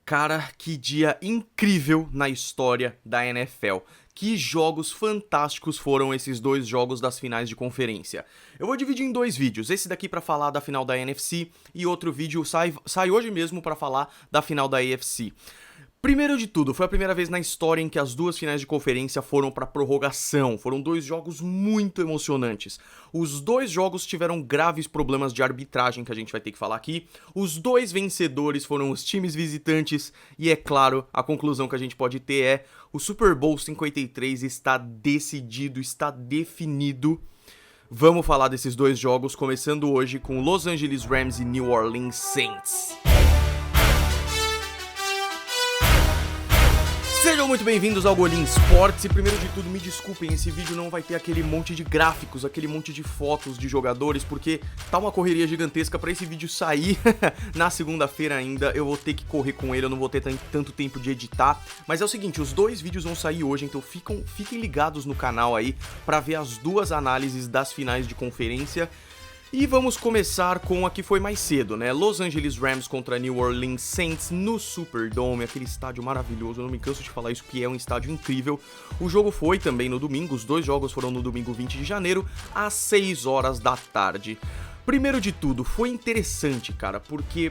Cara, que dia incrível na história da NFL. Que jogos fantásticos foram esses dois jogos das finais de conferência. Eu vou dividir em dois vídeos, esse daqui pra falar da final da NFC e outro vídeo sai hoje mesmo pra falar da final da AFC. Primeiro de tudo, foi a primeira vez na história em que as duas finais de conferência foram para prorrogação. Foram dois jogos muito emocionantes. Os dois jogos tiveram graves problemas de arbitragem que a gente vai ter que falar aqui. Os dois vencedores foram os times visitantes. E é claro, a conclusão que a gente pode ter é: o Super Bowl 53 está decidido, está definido. Vamos falar desses dois jogos, começando hoje com Los Angeles Rams e New Orleans Saints. Sejam muito bem-vindos ao Golim Sports e primeiro de tudo me desculpem, esse vídeo não vai ter aquele monte de gráficos, aquele monte de fotos de jogadores, porque tá uma correria gigantesca pra esse vídeo sair na segunda-feira ainda, eu vou ter que correr com ele, eu não vou ter tanto tempo de editar, mas é o seguinte, os dois vídeos vão sair hoje, então fiquem ligados no canal aí pra ver as duas análises das finais de conferência. E vamos começar com a que foi mais cedo, né? Los Angeles Rams contra New Orleans Saints no Superdome, aquele estádio maravilhoso, eu não me canso de falar isso, que é um estádio incrível. O jogo foi também no domingo, os dois jogos foram no domingo 20 de janeiro, às 6 horas da tarde. Primeiro de tudo, foi interessante, cara, porque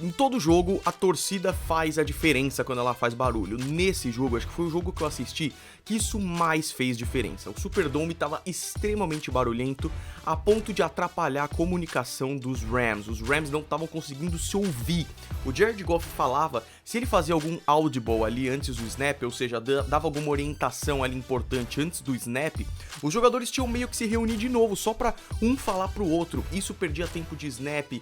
em todo jogo a torcida faz a diferença quando ela faz barulho. Nesse jogo, acho que foi o jogo que eu assisti que isso mais fez diferença. O Superdome estava extremamente barulhento, a ponto de atrapalhar a comunicação dos Rams. Os Rams não estavam conseguindo se ouvir. O Jared Goff falava, se ele fazia algum audible ali antes do snap, ou seja, dava alguma orientação ali importante antes do snap, os jogadores tinham meio que se reunir de novo, só pra um falar pro outro. Isso perdia tempo de snap,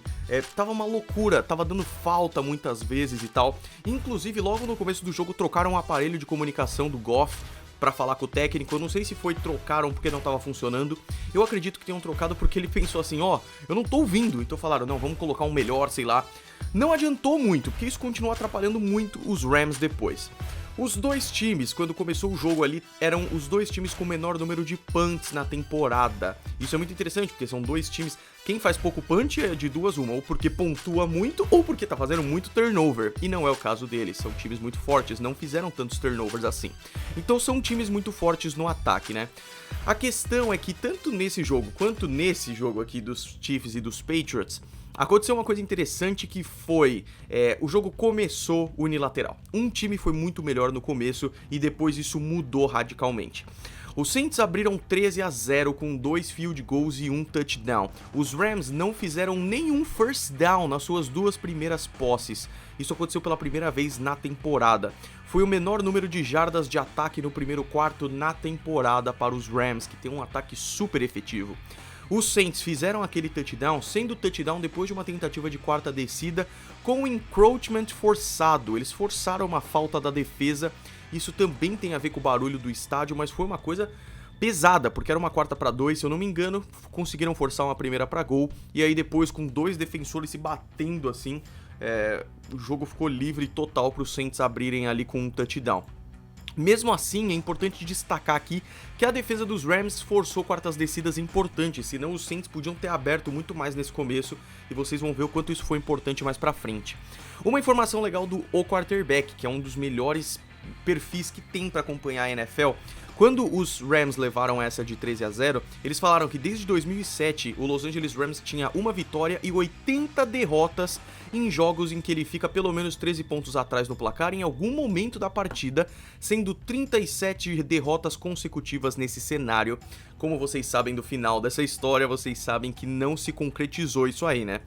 tava uma loucura, tava dando falta muitas vezes e tal. Inclusive, logo no começo do jogo, trocaram o aparelho de comunicação do Goff pra falar com o técnico. Eu não sei se trocaram porque não tava funcionando. Eu acredito que tenham trocado porque ele pensou assim, eu não tô ouvindo. Então falaram, não, vamos colocar um melhor, sei lá. Não adiantou muito, porque isso continuou atrapalhando muito os Rams depois. Os dois times, quando começou o jogo ali, eram os dois times com o menor número de punts na temporada. Isso é muito interessante, porque são dois times, quem faz pouco punch é de duas uma, ou porque pontua muito, ou porque tá fazendo muito turnover. E não é o caso deles, são times muito fortes, não fizeram tantos turnovers assim. Então são times muito fortes no ataque, né? A questão é que tanto nesse jogo, quanto nesse jogo aqui dos Chiefs e dos Patriots, aconteceu uma coisa interessante que foi, o jogo começou unilateral. Um time foi muito melhor no começo e depois isso mudou radicalmente. Os Saints abriram 13-0 com 2 field goals e 1 touchdown. Os Rams não fizeram nenhum first down nas suas duas primeiras posses. Isso aconteceu pela primeira vez na temporada. Foi o menor número de jardas de ataque no primeiro quarto na temporada para os Rams, que tem um ataque super efetivo. Os Saints fizeram aquele touchdown, sendo touchdown depois de uma tentativa de quarta descida com um encroachment forçado. Eles forçaram uma falta da defesa, isso também tem a ver com o barulho do estádio, mas foi uma coisa pesada, porque era uma 4-2, se eu não me engano, conseguiram forçar uma primeira para gol, e aí depois com dois defensores se batendo assim, o jogo ficou livre total para os Saints abrirem ali com um touchdown. Mesmo assim, é importante destacar aqui que a defesa dos Rams forçou quartas descidas importantes, senão os Saints podiam ter aberto muito mais nesse começo, e vocês vão ver o quanto isso foi importante mais pra frente. Uma informação legal do quarterback, que é um dos melhores perfis que tem para acompanhar a NFL. Quando os Rams levaram essa de 13-0, eles falaram que desde 2007 o Los Angeles Rams tinha uma vitória e 80 derrotas em jogos em que ele fica pelo menos 13 pontos atrás no placar em algum momento da partida, sendo 37 derrotas consecutivas nesse cenário. Como vocês sabem do final dessa história, vocês sabem que não se concretizou isso aí, né?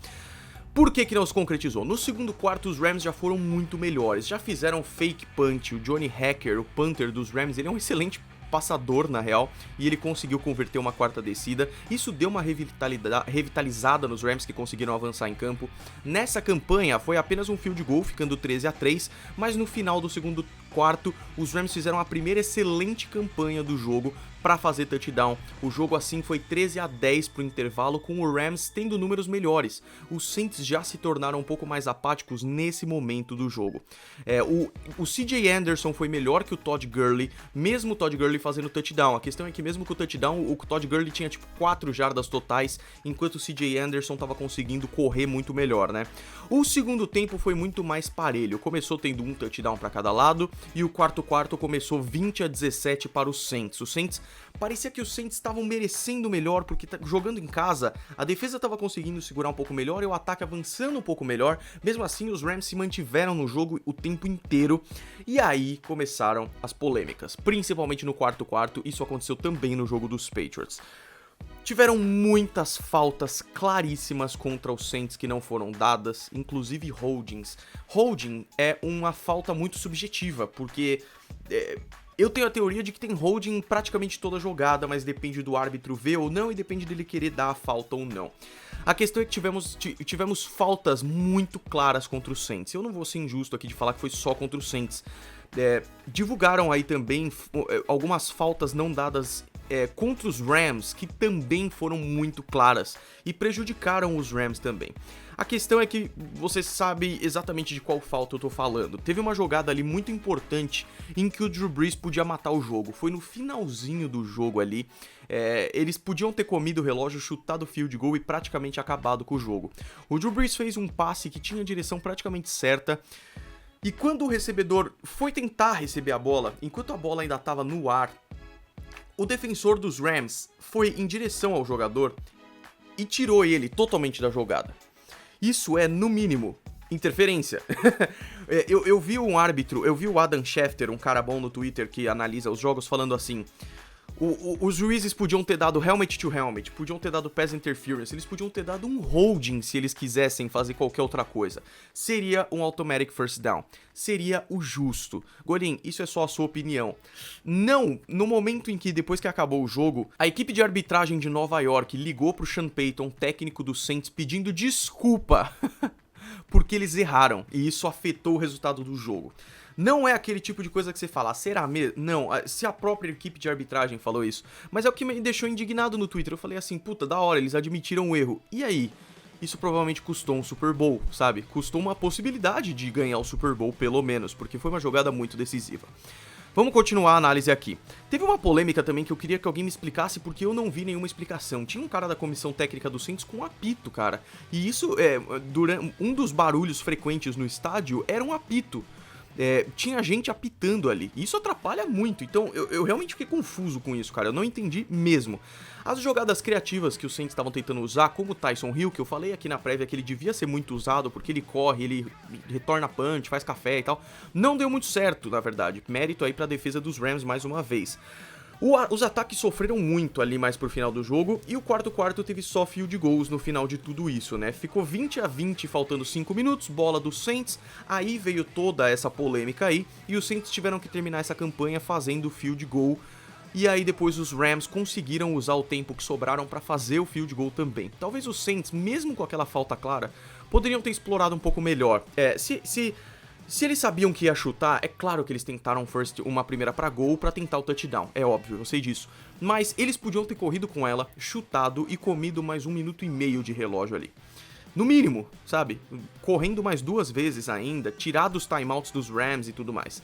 Por que não se concretizou? No segundo quarto, os Rams já foram muito melhores, já fizeram fake punch. O Johnny Hacker, o punter dos Rams, ele é um excelente passador na real, e ele conseguiu converter uma quarta descida. Isso deu uma revitalizada nos Rams, que conseguiram avançar em campo. Nessa campanha foi apenas um field goal, ficando 13-3, mas no final do segundo quarto os Rams fizeram a primeira excelente campanha do jogo para fazer touchdown. O jogo assim foi 13-10 pro intervalo, com o Rams tendo números melhores. Os Saints já se tornaram um pouco mais apáticos nesse momento do jogo. O CJ Anderson foi melhor que o Todd Gurley, mesmo o Todd Gurley fazendo touchdown. A questão é que mesmo com o touchdown, o Todd Gurley tinha tipo 4 jardas totais, enquanto o CJ Anderson estava conseguindo correr muito melhor, né? O segundo tempo foi muito mais parelho, começou tendo um touchdown para cada lado, e o quarto começou 20-17 para os Saints. Os Saints, parecia que os Saints estavam merecendo melhor, porque jogando em casa, a defesa estava conseguindo segurar um pouco melhor e o ataque avançando um pouco melhor. Mesmo assim, os Rams se mantiveram no jogo o tempo inteiro, e aí começaram as polêmicas, principalmente no quarto, isso aconteceu também no jogo dos Patriots. Tiveram muitas faltas claríssimas contra os Saints que não foram dadas, inclusive holdings. Holding é uma falta muito subjetiva, porque eu tenho a teoria de que tem holding em praticamente toda jogada, mas depende do árbitro ver ou não e depende dele querer dar a falta ou não. A questão é que tivemos faltas muito claras contra os Saints. Eu não vou ser injusto aqui de falar que foi só contra os Saints. Divulgaram aí também algumas faltas não dadas contra os Rams, que também foram muito claras e prejudicaram os Rams também. A questão é que você sabe exatamente de qual falta eu tô falando. Teve uma jogada ali muito importante em que o Drew Brees podia matar o jogo. Foi no finalzinho do jogo ali. Eles podiam ter comido o relógio, chutado o field goal e praticamente acabado com o jogo. O Drew Brees fez um passe que tinha a direção praticamente certa. E quando o recebedor foi tentar receber a bola, enquanto a bola ainda estava no ar, o defensor dos Rams foi em direção ao jogador e tirou ele totalmente da jogada. Isso é, no mínimo, interferência. Eu vi um árbitro, eu vi o Adam Schefter, um cara bom no Twitter que analisa os jogos, falando assim: os juízes podiam ter dado helmet to helmet, podiam ter dado pass interference, eles podiam ter dado um holding se eles quisessem fazer qualquer outra coisa. Seria um automatic first down. Seria o justo. Golim, isso é só a sua opinião. Não, no momento em que, depois que acabou o jogo, a equipe de arbitragem de Nova York ligou pro Sean Payton, técnico do Saints, pedindo desculpa porque eles erraram, e isso afetou o resultado do jogo. Não é aquele tipo de coisa que você fala, será mesmo? Não, se a própria equipe de arbitragem falou isso. Mas é o que me deixou indignado no Twitter. Eu falei assim, puta, da hora, eles admitiram o erro. E aí? Isso provavelmente custou um Super Bowl, sabe? Custou uma possibilidade de ganhar o Super Bowl, pelo menos, porque foi uma jogada muito decisiva. Vamos continuar a análise aqui. Teve uma polêmica também que eu queria que alguém me explicasse, porque eu não vi nenhuma explicação. Tinha um cara da comissão técnica do Saints com um apito, cara. E isso, durante um dos barulhos frequentes no estádio, era um apito. Tinha gente apitando ali. E isso atrapalha muito. Então, eu realmente fiquei confuso com isso, cara. Eu não entendi mesmo. As jogadas criativas que os Saints estavam tentando usar, como o Tyson Hill, que eu falei aqui na prévia que ele devia ser muito usado, porque ele corre, ele retorna punch, faz café e tal, não deu muito certo, na verdade. Mérito aí pra defesa dos Rams mais uma vez. Os ataques sofreram muito ali mais pro final do jogo, e o quarto teve só field goals no final de tudo isso, né? Ficou 20-20 faltando 5 minutos, bola dos Saints, aí veio toda essa polêmica aí, e os Saints tiveram que terminar essa campanha fazendo field goal, e aí depois os Rams conseguiram usar o tempo que sobraram pra fazer o field goal também. Talvez os Saints, mesmo com aquela falta clara, poderiam ter explorado um pouco melhor. Se eles sabiam que ia chutar, é claro que eles tentaram uma primeira pra gol pra tentar o touchdown, é óbvio, eu sei disso. Mas eles podiam ter corrido com ela, chutado e comido mais 1 minuto e meio de relógio ali. No mínimo, sabe? Correndo mais 2 vezes ainda, tirado os timeouts dos Rams e tudo mais.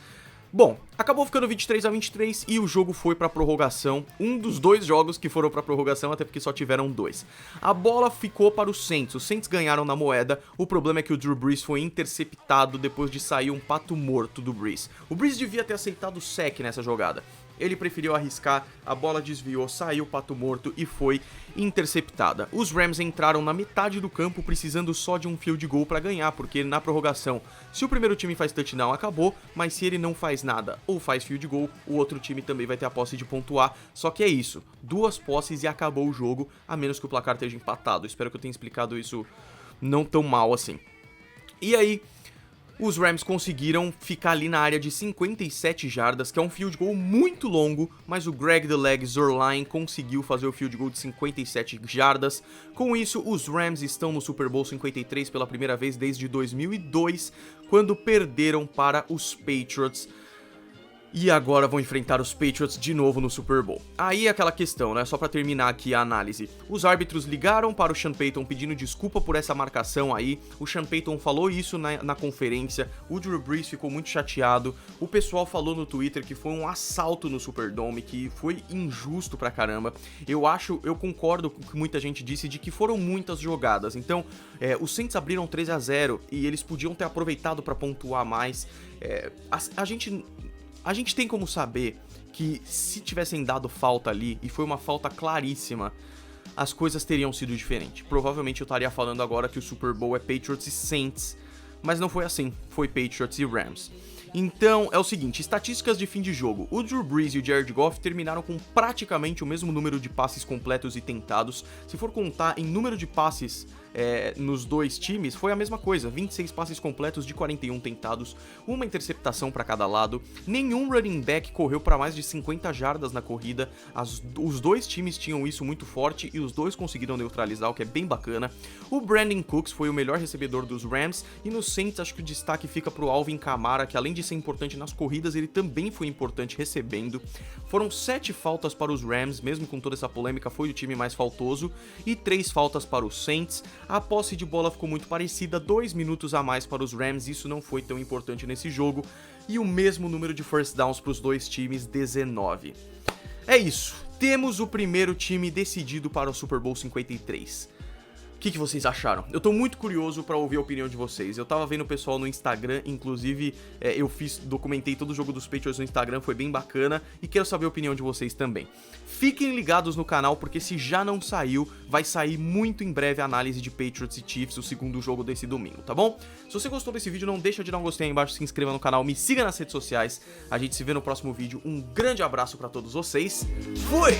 Bom, acabou ficando 23-23 e o jogo foi pra prorrogação, um dos 2 jogos que foram pra prorrogação, até porque só tiveram 2. A bola ficou para os Saints ganharam na moeda, o problema é que o Drew Brees foi interceptado depois de sair um pato morto do Brees. O Brees devia ter aceitado o sack nessa jogada. Ele preferiu arriscar, a bola desviou, saiu o pato morto e foi interceptada. Os Rams entraram na metade do campo precisando só de um field goal para ganhar, porque na prorrogação, se o primeiro time faz touchdown, acabou, mas se ele não faz nada ou faz field goal, o outro time também vai ter a posse de pontuar. Só que é isso, 2 posses e acabou o jogo, a menos que o placar esteja empatado. Espero que eu tenha explicado isso não tão mal assim. E aí, os Rams conseguiram ficar ali na área de 57 jardas, que é um field goal muito longo, mas o Greg the Leg Zuerlein conseguiu fazer o field goal de 57 jardas. Com isso, os Rams estão no Super Bowl 53 pela primeira vez desde 2002, quando perderam para os Patriots. E agora vão enfrentar os Patriots de novo no Super Bowl. Aí aquela questão, né? Só pra terminar aqui a análise. Os árbitros ligaram para o Sean Payton pedindo desculpa por essa marcação aí. O Sean Payton falou isso na conferência. O Drew Brees ficou muito chateado. O pessoal falou no Twitter que foi um assalto no Superdome, que foi injusto pra caramba. Eu concordo com o que muita gente disse de que foram muitas jogadas. Então, os Saints abriram 13-0 e eles podiam ter aproveitado pra pontuar mais. A gente tem como saber que se tivessem dado falta ali, e foi uma falta claríssima, as coisas teriam sido diferentes. Provavelmente eu estaria falando agora que o Super Bowl é Patriots e Saints, mas não foi assim, foi Patriots e Rams. Então, é o seguinte, estatísticas de fim de jogo. O Drew Brees e o Jared Goff terminaram com praticamente o mesmo número de passes completos e tentados. Se for contar em número de passes nos dois times, foi a mesma coisa, 26 passes completos de 41 tentados, uma interceptação para cada lado, nenhum running back correu para mais de 50 jardas na corrida, os dois times tinham isso muito forte e os dois conseguiram neutralizar, o que é bem bacana. O Brandon Cooks foi o melhor recebedor dos Rams, e no Saints acho que o destaque fica pro Alvin Kamara, que além de ser importante nas corridas, ele também foi importante recebendo. Foram 7 faltas para os Rams, mesmo com toda essa polêmica, foi o time mais faltoso, e 3 faltas para os Saints. A posse de bola ficou muito parecida, 2 minutos a mais para os Rams, isso não foi tão importante nesse jogo, e o mesmo número de first downs para os dois times, 19. É isso, temos o primeiro time decidido para o Super Bowl 53. O que vocês acharam? Eu tô muito curioso pra ouvir a opinião de vocês. Eu tava vendo o pessoal no Instagram, inclusive documentei todo o jogo dos Patriots no Instagram, foi bem bacana, e quero saber a opinião de vocês também. Fiquem ligados no canal, porque se já não saiu, vai sair muito em breve a análise de Patriots e Chiefs, o segundo jogo desse domingo, tá bom? Se você gostou desse vídeo, não deixa de dar um gostei aí embaixo, se inscreva no canal, me siga nas redes sociais. A gente se vê no próximo vídeo. Um grande abraço pra todos vocês. Fui!